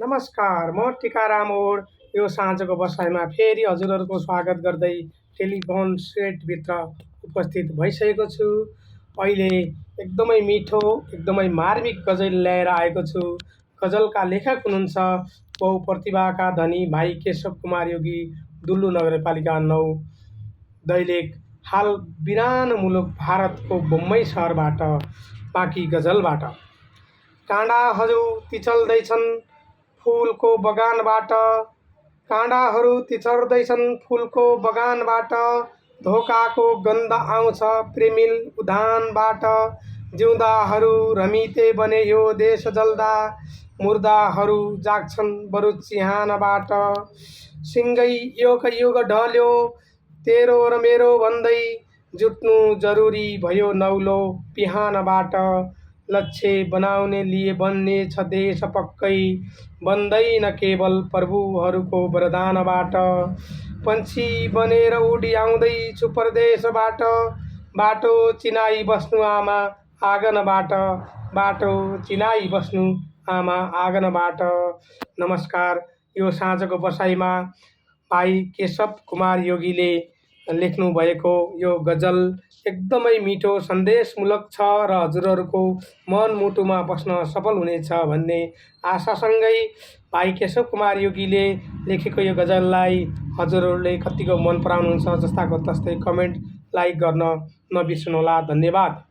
नमस्कार, म टिकाराम ओड यो साँझको बसाइमा फेरि हजुरहरूको स्वागत गर्दै टेलिफोन सेटभित्र उपस्थित भइसकेको छु। अहिले एकदमै मिठो, एकदमै मार्मिक गजल ल्याएर आएको छु। गजलका लेखक हुनुहुन्छ बहुप्रतिभाका धनी भाइ केशव कुमार योगी, दुल्लु नगरपालिका 9 दैलेख, हाल बिरानो मुलुक भारतको बम्बई सहरबाट। बाँकी गजलबाट काँडाहरू तिचल्दैछन् फुलको बगानबाट, काँडाहरू तिचर्दैछन् फुलको बगानबाट, धोकाको गन्ध आउँछ प्रेमिल उद्यानबाट। जिउँदाहरू रमिते बने यो देश जल्दा, मुर्दाहरू जाग्छन् बरु चिहानबाट। सिँगै युग युग ढल्यो तेरो र मेरो भन्दै, जुट्नु जरुरी भयो नौलो बिहानबाट। लक्ष्य बनाउने लिए बन्ने छ देश पक्कै, बन्दैन केवल प्रभुहरूको वरदानबाट। पन्छी बनेर उडी आउँदैछु परदेशबाट, बाटो चिनाई बस्नु आमा आँगनबाट, बाटो चिनाई बस्नु आमा आँगनबाट। नमस्कार, यो साँझको बसाइमा भाइ केशव कुमार योगीले लेख्नु भएको यो गजल एकदमै मिठो सन्देशमूलक छ र हजुरहरूको मनमुटुमा बस्न सफल हुनेछ भन्ने आशासँगै भाइ केशव कुमार योगीले लेखेको यो गजललाई हजुरहरूले कतिको मन पराउनुहुन्छ जस्ताको तस्तै कमेन्ट, लाइक गर्न नबिर्सनुहोला। धन्यवाद।